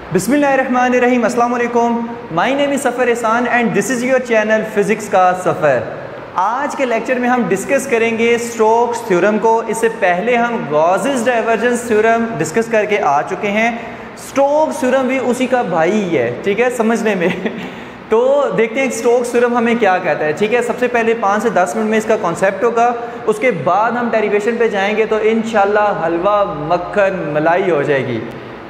बिस्मिल्लाहिर्रहमानिर्रहीम, अस्सलाम वालेकुम। माय नेम इज़ सफ़र एहसान and this is your channel physics का सफ़र। आज के लेक्चर में हम डिस्कस करेंगे स्टोक्स थ्योरम को। इससे पहले हम गॉसेस डाइवर्जेंस थ्योरम डिस्कस करके आ चुके हैं। स्टोक्स थ्योरम भी उसी का भाई ही है, ठीक है, समझने में। तो देखते हैं स्टोक्स थ्योरम हमें क्या कहता है, ठीक है। सबसे पहले 5 से 10 मिनट में इसका कॉन्सेप्ट होगा, उसके बाद हम डेरिवेशन पे जाएंगे तो इंशाल्लाह हलवा मक्खन मलाई हो जाएगी।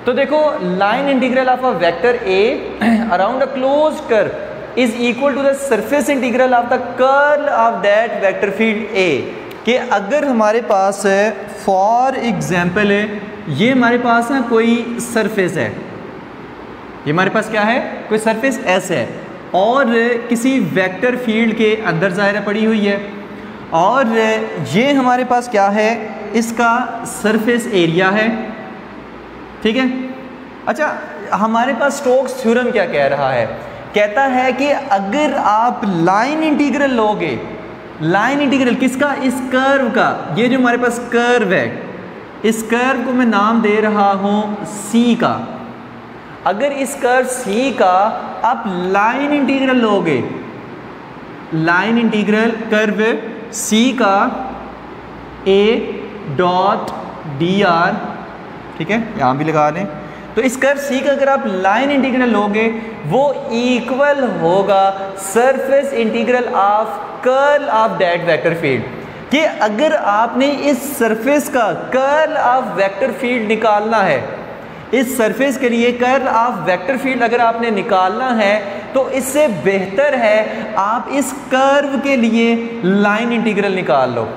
तो देखो, line integral of a vector a around a closed curve is equal to the surface integral of the curl of that vector field a. कि अगर हमारे पास है, फॉर एग्जांपल है, ये हमारे पास ना कोई सरफेस है, ये हमारे पास क्या है, कोई सरफेस एस है और किसी वेक्टर फील्ड के अंदर ज़ाहिर पड़ी हुई है, और ये हमारे पास क्या है, इसका सरफेस एरिया है, ठीक है। अच्छा, हमारे पास स्टोक्स थ्योरम क्या कह रहा है, कहता है कि अगर आप लाइन इंटीग्रल लोगे, लाइन इंटीग्रल किसका, इस कर्व का, ये जो हमारे पास कर्व है, इस कर्व को मैं नाम दे रहा हूं सी का। अगर इस कर्व सी का आप लाइन इंटीग्रल लोगे, लाइन इंटीग्रल कर्व सी का ए डॉट डी आर, ठीक है, यहाँ भी लगा लें। तो इस कर्व सी का अगर आप लाइन इंटीग्रल लोगे, वो इक्वल होगा surface integral of curl of that vector field. कि अगर आपने इस सरफेस का कर्ल ऑफ वेक्टर फील्ड निकालना है, इस सरफेस के लिए कर्ल ऑफ वेक्टर फील्ड अगर आपने निकालना है, तो इससे बेहतर है आप इस कर्व के लिए लाइन इंटीग्रल निकाल लो।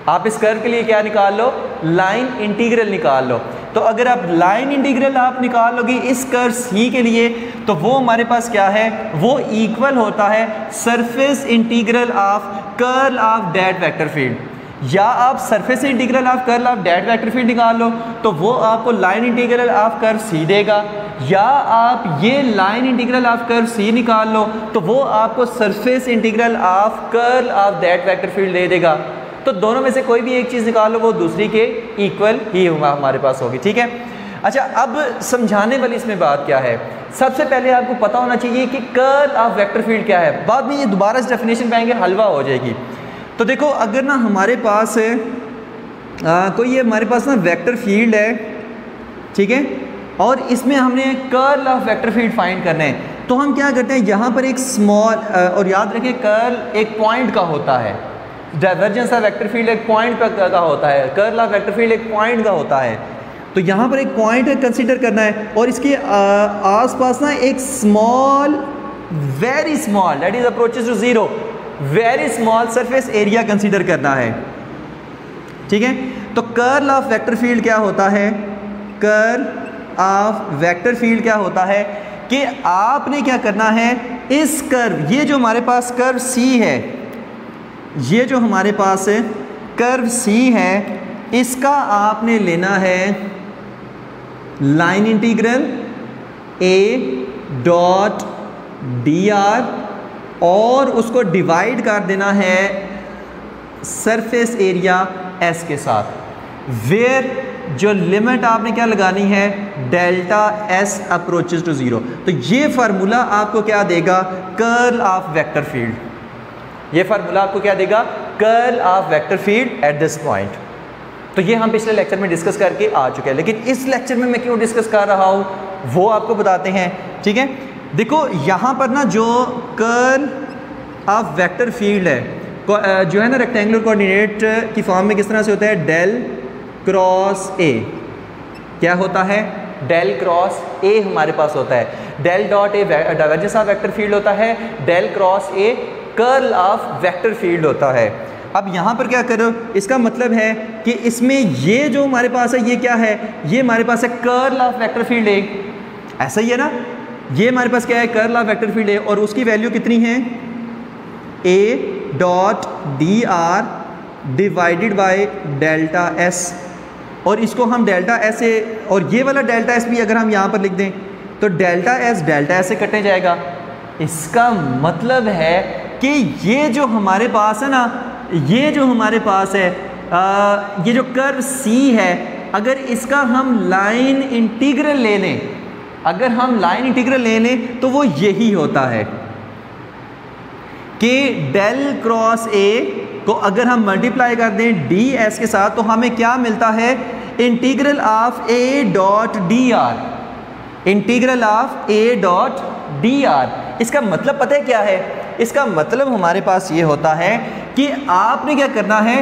आप इस कर्व के लिए क्या निकाल लो, लाइन इंटीग्रल निकाल लो। तो अगर आप लाइन इंटीग्रल आप निकाल लोगे इस कर्व सी के लिए, तो वो हमारे पास क्या है, वो इक्वल होता है surface integral of curl of that vector field. या आप surface integral of curl of that vector field निकाल लो, तो वो आपको line integral of curve c देगा। या आप ये line integral of curve c निकाल लो, तो वो आपको surface integral of curl of that vector field दे देगा। तो दोनों में से कोई भी एक चीज़ निकाल लो, वो दूसरी के इक्वल ही हमारे पास होगी, ठीक है। अच्छा, अब समझाने वाली इसमें बात क्या है, सबसे पहले आपको पता होना चाहिए कि कर्ल ऑफ वेक्टर फील्ड क्या है। बाद में ये दोबारा इस डेफिनेशन पे आएंगे, हलवा हो जाएगी। तो देखो, अगर ना हमारे पास है कोई, ये हमारे पास ना वेक्टर फील्ड है, ठीक है, और इसमें हमने curl of vector field find करना है, तो हम क्या करते हैं, यहाँ पर एक स्मॉल, और याद रखें कर्ल एक पॉइंट का होता है, डाइवर्जेंस ऑफ वेक्टर फील्ड एक पॉइंट का होता है, कर्ल ऑफ वेक्टर फील्ड एक पॉइंट का होता है। तो यहाँ पर एक पॉइंट कंसीडर करना है, और इसके आसपास ना एक small, very small, that is approaches to zero, very small surface area consider करना है, ठीक है। तो कर्ल ऑफ वेक्टर फील्ड क्या होता है, कर्ल ऑफ वेक्टर फील्ड क्या होता है कि आपने क्या करना है, इस कर्व, ये जो हमारे पास कर्व सी है, ये जो हमारे पास कर्व सी है, इसका आपने लेना है लाइन इंटीग्रल ए डॉट डी आर, और उसको डिवाइड कर देना है सरफेस एरिया एस के साथ, वेयर जो लिमिट आपने क्या लगानी है, delta S approaches to zero. तो ये फार्मूला आपको क्या देगा, कर्ल ऑफ वेक्टर फील्ड। ये फार्मूला आपको क्या देगा, curl of vector field at this point. तो ये हम पिछले लेक्चर में डिस्कस करके आ चुके हैं, लेकिन इस लेक्चर में मैं क्यों डिस्कस कर रहा हूँ वो आपको बताते हैं, ठीक है। देखो, यहाँ पर ना जो कर्ल ऑफ वेक्टर फील्ड है, जो है ना रेक्टेंगुलर कोऑर्डिनेट की फॉर्म में किस तरह से होता है, डेल क्रॉस ए। क्या होता है, डेल क्रॉस ए हमारे पास होता है, del dot A divergence of vector field होता है, del cross A curl of vector field होता है। अब यहाँ पर क्या करो, इसका मतलब है कि इसमें ये जो हमारे पास है, ये क्या है, ये हमारे पास है कर्ल ऑफ वेक्टर फील्ड ए, ऐसा ही है ना, ये हमारे पास क्या है, कर्ल ऑफ वेक्टर फील्ड ए, और उसकी वैल्यू कितनी है, ए dot D R divided by delta S, और इसको हम डेल्टा एस से, और ये वाला डेल्टा एस भी अगर हम यहाँ पर लिख दें, तो डेल्टा एस से कटने जाएगा। इसका मतलब है कि ये जो हमारे पास है ना, ये जो हमारे पास है, ये जो कर्व सी है, अगर इसका हम लाइन इंटीग्रल ले लें, अगर हम लाइन इंटीग्रल ले लें तो वो यही होता है कि डेल क्रॉस ए को अगर हम मल्टीप्लाई कर दें डी एस के साथ तो हमें क्या मिलता है, integral of A dot D R, integral of A dot D R. इसका मतलब पता है क्या है, इसका मतलब हमारे पास ये होता है कि आपने क्या करना है,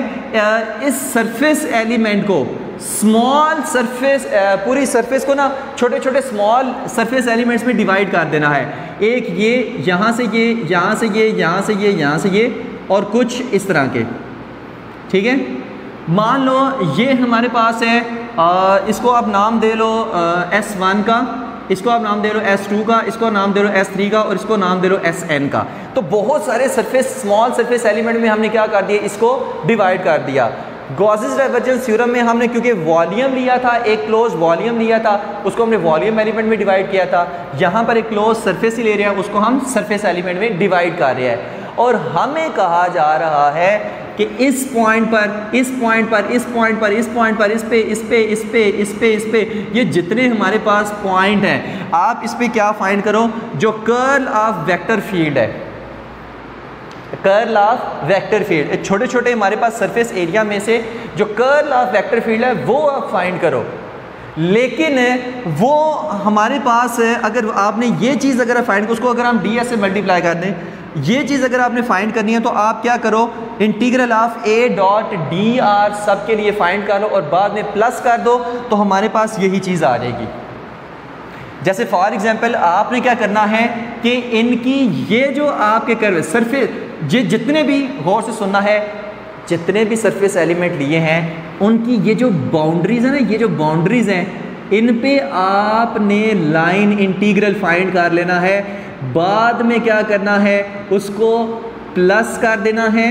इस सरफेस एलिमेंट को स्मॉल सरफेस, पूरी सरफेस को ना छोटे छोटे स्मॉल सरफेस एलिमेंट्स में डिवाइड कर देना है। एक ये यहाँ से ये, यहाँ से ये, यहाँ से ये, यहाँ से ये और कुछ इस तरह के, ठीक है। मान लो ये हमारे पास है, इसको आप नाम दे लो S1 का, इसको आप नाम दे लो S2 का, इसको नाम दे लो S3 का और इसको नाम दे लो SN का। तो बहुत सारे सरफेस, स्मॉल सरफेस एलिमेंट में हमने क्या कर दिया, इसको डिवाइड कर दिया। गॉसेस डाइवर्जेंस थ्योरम में हमने क्योंकि वॉल्यूम लिया था, एक क्लोज वॉल्यूम लिया था, उसको हमने वॉल्यूम एलिमेंट में डिवाइड किया था। यहाँ पर एक क्लोज सरफेस ही ले रहे हैं, उसको हम सरफेस एलिमेंट में डिवाइड कर रहे हैं। और हमें कहा जा रहा है कि इस पॉइंट पर, इस पॉइंट पर, इस पॉइंट पर, इस पॉइंट पर, इस पे, इस पे, इस पे, इस पे, इस पे, ये जितने हमारे पास पॉइंट हैं, आप इस पे क्या फाइंड करो, जो कर्ल ऑफ वेक्टर फील्ड है, कर्ल ऑफ वेक्टर फील्ड, छोटे छोटे हमारे पास सरफेस एरिया में से जो कर्ल ऑफ वेक्टर फील्ड है वो आप फाइंड करो। लेकिन वो हमारे पास, अगर आपने ये चीज़ अगर फाइंड, उसको अगर हम डी एस से मल्टीप्लाई कर दें, ये चीज़ अगर आपने फाइंड करनी है तो आप क्या करो, integral of A dot D R सब के लिए फाइंड कर लो और बाद में प्लस कर दो तो हमारे पास यही चीज़ आ जाएगी। जैसे फॉर एग्जांपल आपने क्या करना है कि इनकी ये जो आपके कर्व सरफेस, ये जितने भी, गौर से सुनना है, जितने भी सरफेस एलिमेंट लिए हैं उनकी ये जो बाउंड्रीज है ना, ये जो बाउंड्रीज हैं, इन पे आपने लाइन इंटीग्रल फाइंड कर लेना है। बाद में क्या करना है, उसको प्लस कर देना है।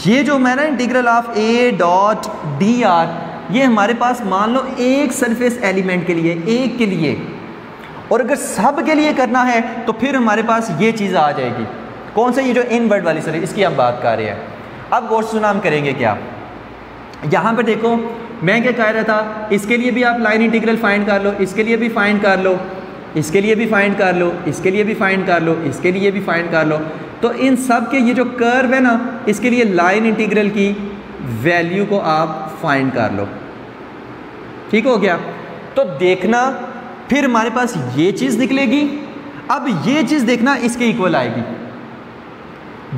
ये जो मैं ना integral of A dot D R, ये हमारे पास मान लो एक सरफेस एलिमेंट के लिए, एक के लिए, और अगर सब के लिए करना है तो फिर हमारे पास ये चीज़ आ जाएगी। कौन सा, ये जो इनवर्ड वाली सरफेस, इसकी हम बात कर रहे हैं। अब गौर से सुना, हम करेंगे क्या, यहाँ पर देखो मैं क्या कह रहा था, इसके लिए भी आप लाइन इंटीग्रल फाइंड कर लो, इसके लिए भी फाइंड कर लो, इसके लिए भी फाइंड कर लो, इसके लिए भी फाइंड कर लो, इसके लिए भी फाइंड कर लो। तो इन सब के ये जो कर्व है ना, इसके लिए लाइन इंटीग्रल की वैल्यू को आप फाइंड कर लो। ठीक हो गया। तो देखना फिर हमारे पास ये चीज़ निकलेगी। अब ये चीज़ देखना इसके इक्वल आएगी।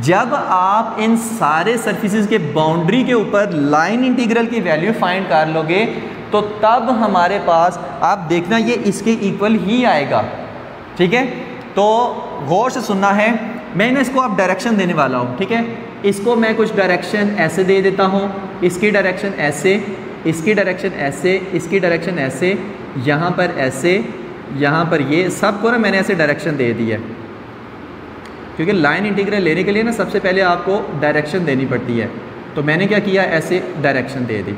जब आप इन सारे सरफेसेस के बाउंड्री के ऊपर लाइन इंटीग्रल की वैल्यू फाइंड कर लोगे तो तब हमारे पास, आप देखना, ये इसके इक्वल ही आएगा। ठीक है, तो गौर से सुनना है, मैं ना इसको आप डायरेक्शन देने वाला हूँ। ठीक है, इसको मैं कुछ डायरेक्शन ऐसे दे देता हूँ, इसकी डायरेक्शन ऐसे, इसकी डायरेक्शन ऐसे, इसकी डायरेक्शन ऐसे, यहाँ पर ऐसे, यहाँ पर ये सबको ना मैंने ऐसे डायरेक्शन दे दी है। क्योंकि लाइन इंटीग्रल लेने के लिए ना सबसे पहले आपको डायरेक्शन देनी पड़ती है, तो मैंने क्या किया, ऐसे डायरेक्शन दे दी।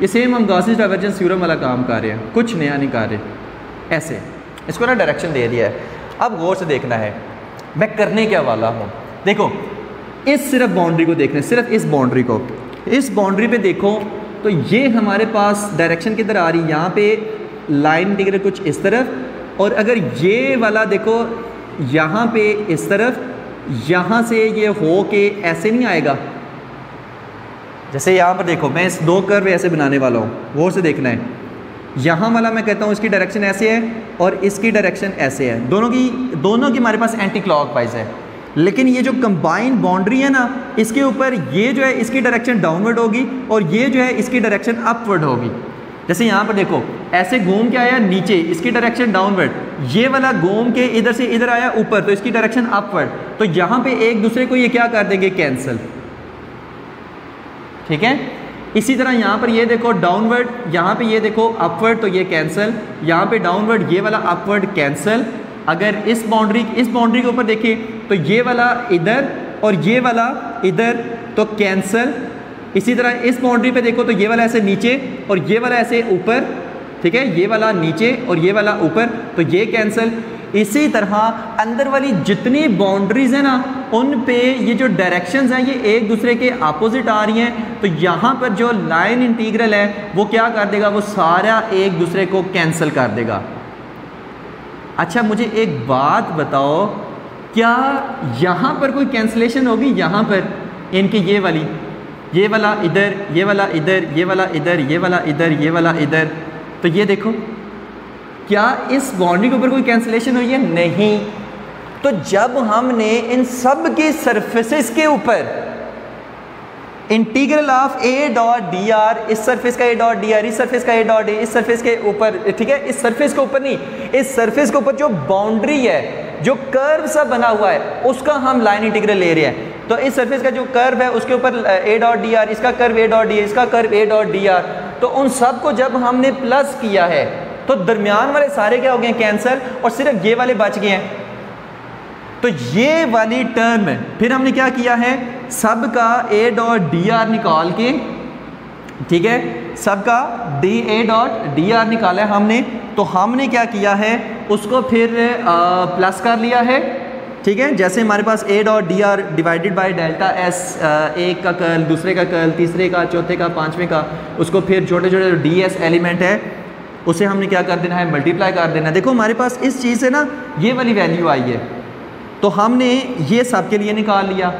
ये सेम हम गॉसेस डाइवर्जेंस थ्योरम वाला काम कर रहे हैं, कुछ नया नहीं कर रहे। ऐसे इसको ना डायरेक्शन दे दिया है। अब गौर से देखना है मैं करने क्या वाला हूँ। देखो, इस सिर्फ बाउंड्री को देखना है, सिर्फ इस बाउंड्री को, इस बाउंड्री पे देखो तो ये हमारे पास डायरेक्शन किधर आ रही है, यहाँ पे लाइन इंटीग्रल कुछ इस तरफ, और अगर ये वाला देखो यहाँ पे इस तरफ, यहाँ से ये हो के ऐसे नहीं आएगा। जैसे यहाँ पर देखो, मैं इस दो कर्व ऐसे बनाने वाला हूँ, गौर से देखना है। यहाँ वाला मैं कहता हूँ इसकी डायरेक्शन ऐसे है और इसकी डायरेक्शन ऐसे है, दोनों की हमारे पास एंटी क्लॉकवाइज है। लेकिन ये जो कंबाइंड बाउंड्री है ना, इसके ऊपर ये जो है इसकी डायरेक्शन डाउनवर्ड होगी और ये जो है इसकी डायरेक्शन अपवर्ड होगी। जैसे यहाँ पर देखो, ऐसे घूम के आया नीचे, इसकी डायरेक्शन डाउनवर्ड, ये वाला घूम के इधर से इधर आया ऊपर, तो इसकी डायरेक्शन अपवर्ड। तो यहाँ पे एक दूसरे को ये क्या कर देंगे, कैंसिल। ठीक है, इसी तरह यहाँ पर ये देखो डाउनवर्ड, यहाँ पे ये देखो अपवर्ड, तो ये कैंसिल, यहाँ पे डाउनवर्ड, ये वाला अपवर्ड कैंसिल। अगर इस बाउंड्री के ऊपर देखें तो ये वाला इधर और ये वाला इधर, तो कैंसिल। इसी तरह इस बाउंड्री पे देखो तो ये वाला ऐसे नीचे और ये वाला ऐसे ऊपर। ठीक है, ये वाला नीचे और ये वाला ऊपर, तो ये कैंसिल। इसी तरह अंदर वाली जितनी बाउंड्रीज हैं ना, उन पे ये जो डायरेक्शंस हैं ये एक दूसरे के अपोजिट आ रही हैं, तो यहाँ पर जो लाइन इंटीग्रल है वो क्या कर देगा, वो सारा एक दूसरे को कैंसिल कर देगा। अच्छा मुझे एक बात बताओ, क्या यहाँ पर कोई कैंसिलेशन होगी? यहाँ पर इनकी ये वाला इधर, ये वाला इधर, ये वाला इधर, ये वाला इधर, ये वाला इधर, तो ये देखो क्या इस बाउंड्री के ऊपर कोई कैंसिलेशन हुई है? नहीं। तो जब हमने इन सब के सरफेसेस के ऊपर integral of A dot D R, इस सरफेस का ए डॉट डी आर, इस सरफेस का ए डॉट ए, इस सरफेस के ऊपर, ठीक है, इस सरफेस के ऊपर नहीं, इस सरफेस के ऊपर जो बाउंड्री है, जो कर्व सा बना हुआ है, उसका हम लाइन इंटीग्रल ले रहे हैं। तो इस सरफेस का जो कर्व है उसके ऊपर ए डॉट डी आर, इसका कर्व ए डॉट डी, इसका कर्व ए डॉट डी आर, तो उन सब को जब हमने प्लस किया है तो दरमियान वाले सारे क्या हो गए? कैंसिल, और सिर्फ ये वाले बच गए हैं। तो ये वाली टर्म फिर हमने क्या किया है, सब का ए डॉट डी आर निकाल के, ठीक है, सब का ए डॉट डी आर निकाला है हमने, तो हमने क्या किया है उसको फिर प्लस कर लिया है, ठीक है। जैसे हमारे पास a dot D R divided by delta s, एक का कर्ल, दूसरे का कर्ल, तीसरे का, चौथे का, पांचवें का, उसको फिर छोटे छोटे डी एस एलिमेंट है उसे हमने क्या कर देना है, मल्टीप्लाई कर देना। देखो हमारे पास इस चीज़ से ना ये वाली वैल्यू आई है, तो हमने ये सब के लिए निकाल लिया,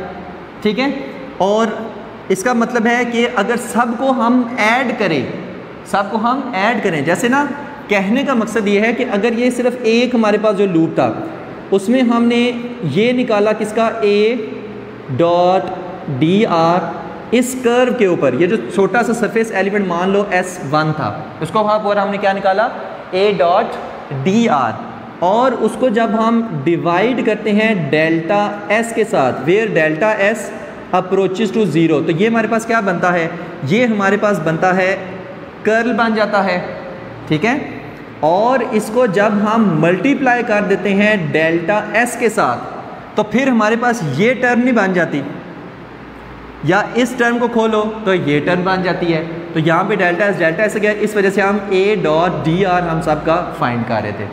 ठीक है। और इसका मतलब है कि अगर सब को हम ऐड करें, जैसे ना कहने का मकसद ये है कि अगर ये सिर्फ एक हमारे पास जो लूप था उसमें हमने ये निकाला किसका, ए डॉट डी आर, इस कर्व के ऊपर ये जो छोटा सा सरफेस एलिमेंट मान लो S1 था, उसको वहाँ पर हमने क्या निकाला, ए डॉट डी आर, और उसको जब हम डिवाइड करते हैं डेल्टा एस के साथ, where delta S approaches to zero, तो ये हमारे पास क्या बनता है, ये हमारे पास बनता है कर्ल बन जाता है, ठीक है। और इसको जब हम मल्टीप्लाई कर देते हैं डेल्टा एस के साथ, तो फिर हमारे पास ये टर्म नहीं बन जाती, या इस टर्म को खोलो तो ये टर्म बन जाती है। तो यहाँ पे डेल्टा एस गया, इस वजह से हम ए डॉट डी आर हम सब का फाइंड कर रहे थे,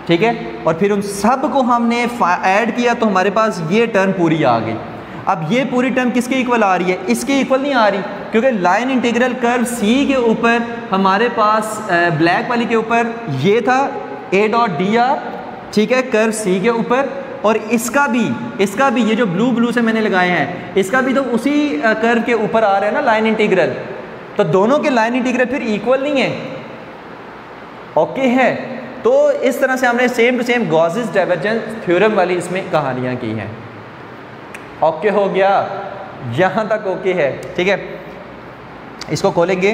ठीक है। और फिर उन सब को हमने ऐड किया तो हमारे पास ये टर्म पूरी आ गई। अब ये पूरी टर्म किसके इक्वल आ रही है, इसके इक्वल नहीं आ रही, क्योंकि लाइन इंटीग्रल कर्व सी के ऊपर हमारे पास ब्लैक वाली के ऊपर ये था ए डॉट डी आर, ठीक है, कर्व सी के ऊपर, और इसका भी ये जो ब्लू से मैंने लगाए हैं, इसका भी तो उसी कर्व के ऊपर आ रहा है ना लाइन इंटीग्रल, तो दोनों के लाइन इंटीग्रल फिर इक्वल नहीं है, ओके है। तो इस तरह से हमने same to same Gauss's divergence theorem वाली इसमें कहानियाँ की हैं। ओके हो गया, यहाँ तक ओके है, ठीक है। इसको खोलेंगे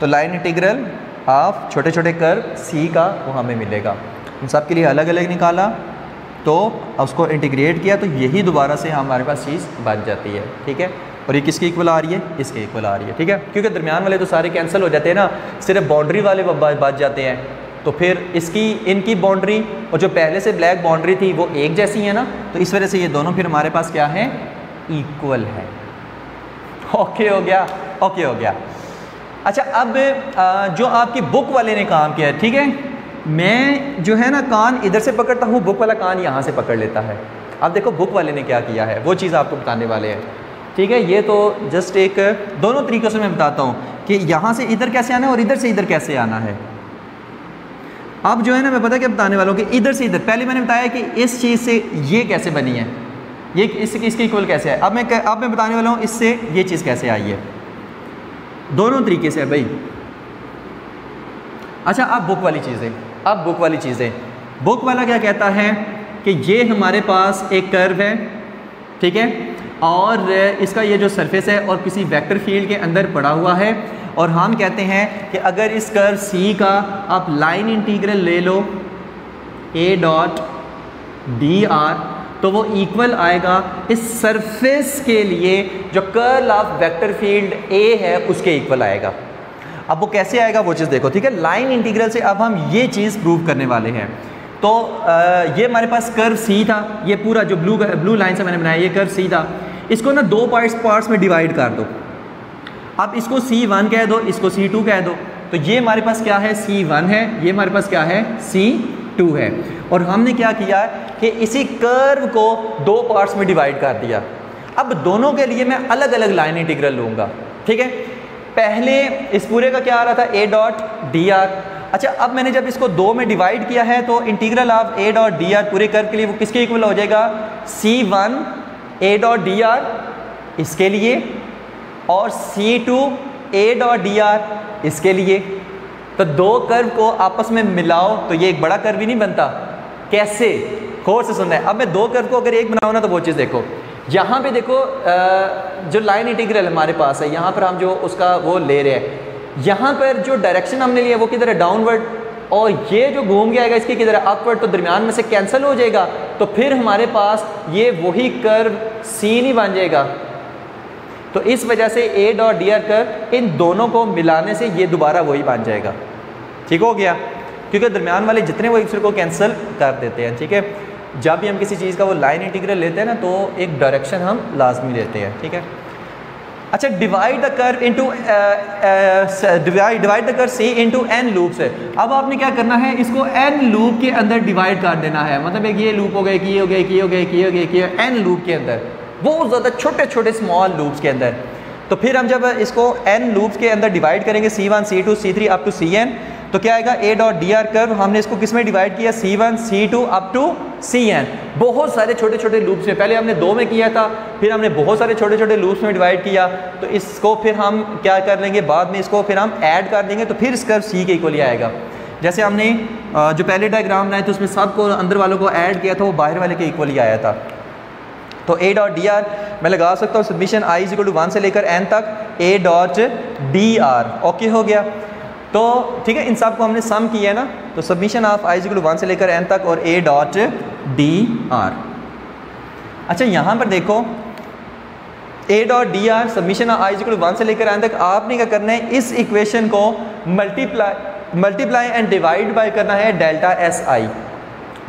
तो लाइन इंटीग्रल ऑफ छोटे छोटे कर्व सी का वो हमें मिलेगा, उन सब के लिए अलग अलग निकाला, तो उसको इंटीग्रेट किया, तो यही दोबारा से हमारे पास चीज़ बच जाती है, ठीक है। और ये किसके इक्वल आ रही है, इसके इक्वल आ रही है, ठीक है, क्योंकि दरमियान वाले तो सारे कैंसिल हो जाते हैं ना, सिर्फ बाउंड्री वाले बच जाते हैं। तो फिर इनकी बाउंड्री और जो पहले से ब्लैक बाउंड्री थी वो एक जैसी है ना, तो इस वजह से ये दोनों फिर हमारे पास क्या है, इक्वल है। ओके हो गया, ओके हो गया। अच्छा अब जो आपकी बुक वाले ने काम किया है, ठीक है, मैं जो है ना कान इधर से पकड़ता हूँ, बुक वाला कान यहाँ से पकड़ लेता है। अब देखो बुक वाले ने क्या किया है, वो चीज़ आपको बताने वाले हैं, ठीक है। ये तो जस्ट एक दोनों तरीक़ों से मैं बताता हूँ कि यहाँ से इधर कैसे आना है और इधर से इधर कैसे आना है। अब जो है ना मैं पता क्या बताने वाला हूँ कि इधर से इधर, पहले मैंने बताया कि इस चीज़ से ये कैसे बनी है, ये इसके इक्वल कैसे है। अब मैं बताने वाला हूँ इससे ये चीज़ कैसे आई है, दोनों तरीके से है भाई। अच्छा अब बुक वाली चीज़ें, बुक वाला क्या कहता है कि ये हमारे पास एक कर्व है, ठीक है, और इसका ये जो सरफेस है और किसी वेक्टर फील्ड के अंदर पड़ा हुआ है, और हम कहते हैं कि अगर इस कर्व सी का आप लाइन इंटीग्रल ले लो ए डॉट डी आर, तो वो इक्वल आएगा इस सरफेस के लिए जो कर्ल ऑफ वेक्टर फील्ड ए है उसके इक्वल आएगा। अब वो कैसे आएगा वो चीज़ देखो, ठीक है। लाइन इंटीग्रल से अब हम ये चीज़ प्रूव करने वाले हैं। तो ये हमारे पास कर्व सी था, ये पूरा जो ब्लू लाइन से मैंने बनाया ये कर्व सी था, इसको ना दो पार्ट्स में डिवाइड कर दो। अब इसको C1 कह दो, इसको C2 कह दो, तो ये हमारे पास क्या है, C1 है, ये हमारे पास क्या है, C2 2 है। और हमने क्या किया कि इसी कर्व को 2 पार्ट्स में डिवाइड कर दिया। अब दोनों के लिए मैं अलग अलग लाइन इंटीग्रल लूँगा, ठीक है। पहले इस पूरे का क्या आ रहा था, a डॉट डी आर। अच्छा, अब मैंने जब इसको 2 में डिवाइड किया है तो integral of a dot D R पूरे कर्व के लिए वो किसके इक्वल हो जाएगा, c1 a dot D R इसके लिए और c2 a dot D R इसके लिए। तो 2 कर्व को आपस में मिलाओ तो ये एक बड़ा कर्व ही नहीं बनता। कैसे, गौर से सुनना है। अब मैं 2 कर्व को अगर एक बनाऊँ ना तो वो चीज़ देखो, यहाँ पे देखो जो लाइन इंटीग्रल हमारे पास है, यहाँ पर हम जो उसका वो ले रहे हैं, यहाँ पर जो डायरेक्शन हमने लिया वो किधर है, डाउनवर्ड, और ये जो घूम के आएगा इसके किधर है, अपवर्ड। तो दरमियान में से कैंसिल हो जाएगा, तो फिर हमारे पास ये वही कर्व सी नहीं बन जाएगा। तो इस वजह से ए डॉट डी आर कर्व इन दोनों को मिलाने से ये दोबारा वही बन जाएगा। ठीक हो गया, क्योंकि दरमियान वाले जितने वो एक दूसरे को कैंसिल कर देते हैं। ठीक है, जब भी हम किसी चीज़ का वो लाइन इंटीग्रल लेते हैं ना तो एक डायरेक्शन हम लाजमी लेते हैं। ठीक है, अच्छा, divide the curve into divide the curve C into n loops है। अब आपने क्या करना है, इसको n लूप के अंदर डिवाइड कर देना है। मतलब एक ये लूप हो गए, ये हो गए, ये हो गए, ये हो गए, ये n लूप के अंदर, बहुत ज़्यादा छोटे छोटे स्मॉल लूप्स के अंदर। तो फिर हम जब इसको n लूप्स के अंदर डिवाइड करेंगे, c1 c2 c3 up to cn, तो क्या आएगा, a dot D R curve हमने इसको किस में डिवाइड किया, c1 c2 up to cn। बहुत सारे छोटे छोटे लूप्स में, पहले हमने 2 में किया था, फिर हमने बहुत सारे छोटे छोटे लूप्स में डिवाइड किया। तो इसको फिर हम क्या कर लेंगे, बाद में इसको फिर हम ऐड कर देंगे, तो फिर इस कर्व c के इक्वल ही आएगा। जैसे हमने जो पहले डायग्राम बनाए थे उसमें सबको अंदर वालों को ऐड किया था, वो बाहर वाले के इक्वल ही आया था। तो a डॉट डी आर मैं लगा सकता हूँ summation i is equal to 1 से लेकर n तक a dot D R. Okay हो गया। तो ठीक है, इन सब को हमने सम किया है ना, तो summation of i is equal to 1 से लेकर n तक और a डॉट डी आर। अच्छा, यहाँ पर देखो a dot D R summation of i is equal to 1 से लेकर n तक, आपने क्या करना है, इस इक्वेशन को मल्टीप्लाई एंड डिवाइड बाय करना है delta S I.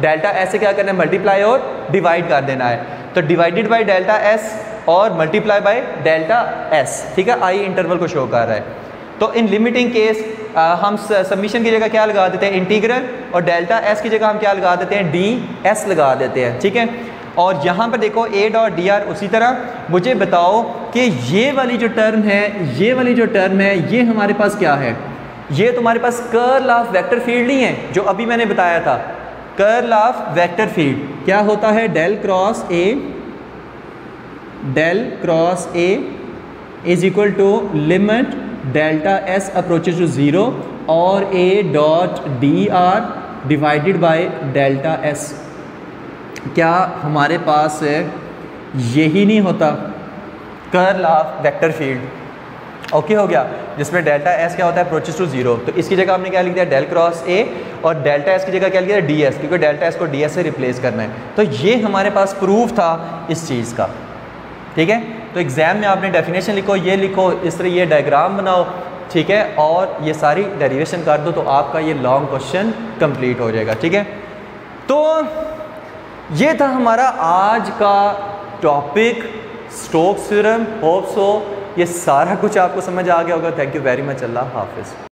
Delta S से क्या करना है, मल्टीप्लाई और डिवाइड कर देना है। तो डिवाइडेड बाय डेल्टा एस और मल्टीप्लाई बाय डेल्टा एस। ठीक है, आई इंटरवल को शो कर रहा है। तो इन लिमिटिंग केस हम सबमिशन की जगह क्या लगा देते हैं, इंटीग्रल, और डेल्टा एस की जगह हम क्या लगा देते हैं, डी एस लगा देते हैं। ठीक है, और यहाँ पर देखो a डॉट डी आर। उसी तरह मुझे बताओ कि ये वाली जो टर्म है, ये वाली जो टर्म है, ये हमारे पास क्या है, ये तुम्हारे पास कर्ल ऑफ वेक्टर फील्ड नहीं है जो अभी मैंने बताया था। कर्ल ऑफ वेक्टर फील्ड क्या होता है, del cross A is equal to limit delta S approaches to 0 और a dot D R divided by delta S. क्या हमारे पास यही नहीं होता curl of vector field? Okay हो गया, जिसमें डेल्टा एस क्या होता है, अप्रोचेज टू 0। तो इसकी जगह हमने क्या लिख दिया, डेल क्रॉस ए, और डेल्टा एस की जगह क्या लिख दिया, डी एस, क्योंकि डेल्टा एस को डी एस से रिप्लेस करना है। तो ये हमारे पास प्रूफ था इस चीज़ का। ठीक है, तो एग्ज़ाम में आपने डेफिनेशन लिखो, ये लिखो, इस तरह ये डायग्राम बनाओ, ठीक है, और ये सारी डेरिवेशन कर दो, तो आपका ये लॉन्ग क्वेश्चन कंप्लीट हो जाएगा। ठीक है, तो ये था हमारा आज का topic, Stokes theorem. Hope so ये सारा कुछ आपको समझ आ गया होगा। Thank you very much. अल्लाह हाफिज़।